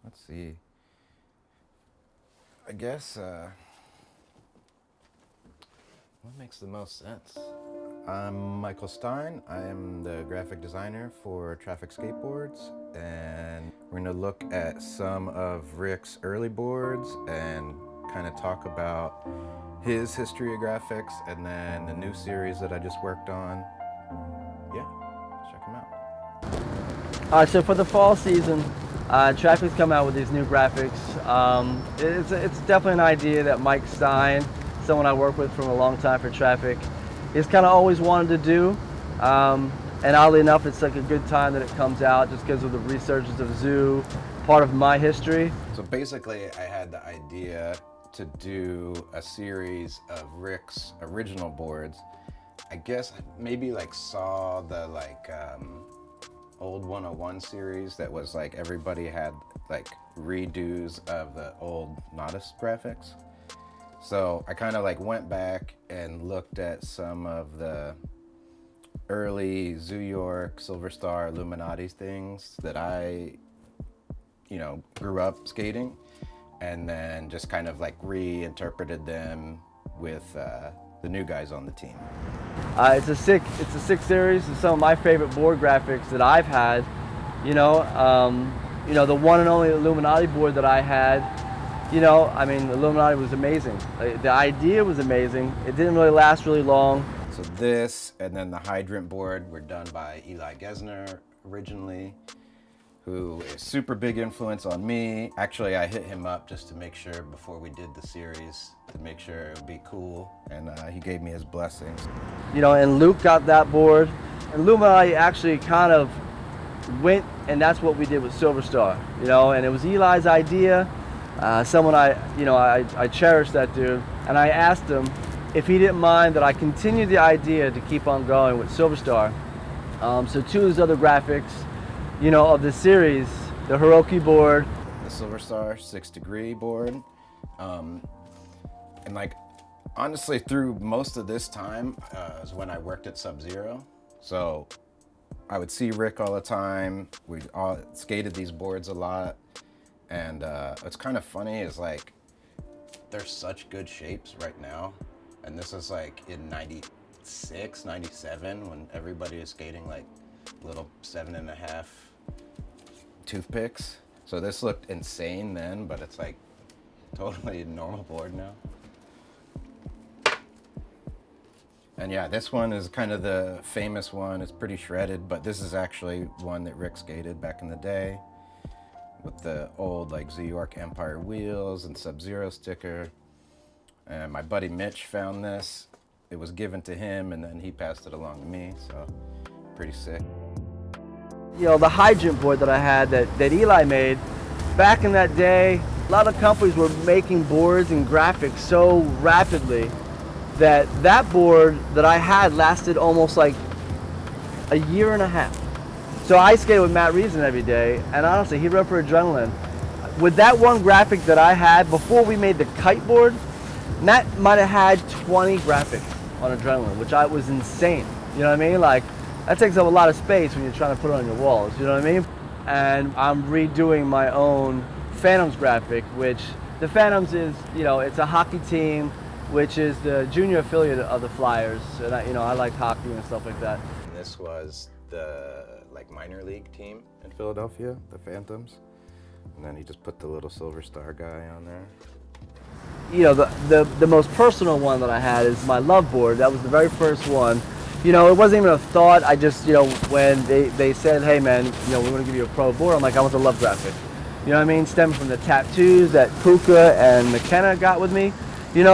Let's see. I guess, what makes the most sense? I'm Michael Stein. I am the graphic designer for Traffic Skateboards, and we're going to look at some of Rick's early boards and kind of talk about his history of graphics, and then the new series that I just worked on. Yeah, check them out. So for the fall season, Traffic's come out with these new graphics. It's definitely an idea that Mike Stein, someone I work with from a long time for Traffic, he's kind of always wanted to do. And oddly enough, it's like a good time that it comes out just because of the resurgence of Zoo, part of my history. So basically, I had the idea to do a series of Rick's original boards. I guess maybe like saw the old 101 series that was like everybody had like redos of the old Nodus graphics. So I kind of like went back and looked at some of the early Zoo York, Silver Star, Illuminati things that I, grew up skating, and then just kind of like reinterpreted them with the new guys on the team. It's a sick series. It's some of my favorite board graphics that I've had. The one and only Illuminati board that I had. Illuminati was amazing. The idea was amazing. It didn't really last really long. So this and then the hydrant board were done by Eli Gesner originally, who is super big influence on me. Actually, I hit him up just to make sure before we did the series to make sure it would be cool, and he gave me his blessings. And Luke got that board, and Illuminati actually kind of went, and that's what we did with Silver Star. And it was Eli's idea. Someone I cherish that dude, and I asked him if he didn't mind that I continue the idea to keep on going with Silver Star. So two of his other graphics, of the series, the Hiroki board, the Silver Star 6 degree board, and like honestly through most of this time is when I worked at Sub-Zero. So I would see Rick all the time. We all skated these boards a lot. And what's kind of funny is like, they're such good shapes right now. And this is like in 96, 97, when everybody is skating like little 7.5 toothpicks. So this looked insane then, but it's like totally a normal board now. And yeah, this one is kind of the famous one. It's pretty shredded, but this is actually one that Rick skated back in the day, with the old like Zoo York Empire wheels and Sub-Zero sticker. And my buddy Mitch found this. It was given to him and then he passed it along to me, so pretty sick. The hydrant board that I had that Eli made, back in that day, a lot of companies were making boards and graphics so rapidly that board that I had lasted almost like a year and a half. So I skated with Matt Reason every day, and honestly, he wrote for Adrenaline. With that one graphic that I had, before we made the kite board, Matt might have had 20 graphics on Adrenaline, which was insane. You know what I mean? Like, that takes up a lot of space when you're trying to put it on your walls, you know what I mean? And I'm redoing my own Phantoms graphic, which the Phantoms is, it's a hockey team, which is the junior affiliate of the Flyers. And I like hockey and stuff like that. This was the minor league team in Philadelphia, the Phantoms. And then he just put the little Silver Star guy on there. The most personal one that I had is my love board. That was the very first one. It wasn't even a thought. I just, when they said, hey man, we want to give you a pro board, I'm like, I want the love graphic. You know what I mean? Stemming from the tattoos that Puka and McKenna got with me. It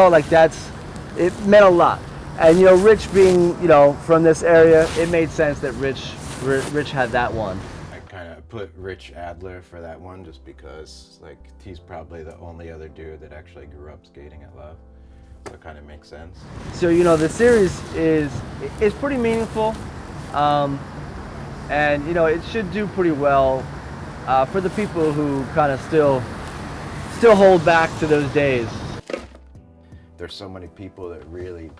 meant a lot. And Rich being, from this area, it made sense that Rich had that one. I kind of put Rich Adler for that one just because he's probably the only other dude that actually grew up skating at Love. So it kind of makes sense. So the series is pretty meaningful, and it should do pretty well for the people who kind of still hold back to those days. There's so many people that really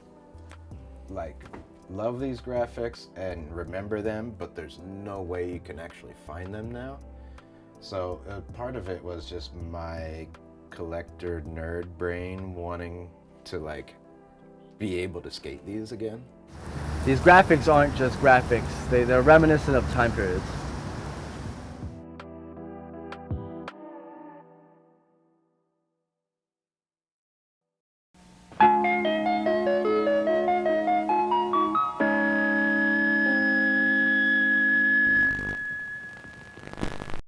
love these graphics and remember them, but there's no way you can actually find them now. So part of it was just my collector nerd brain wanting to like be able to skate these again. These graphics aren't just graphics, they're reminiscent of time periods.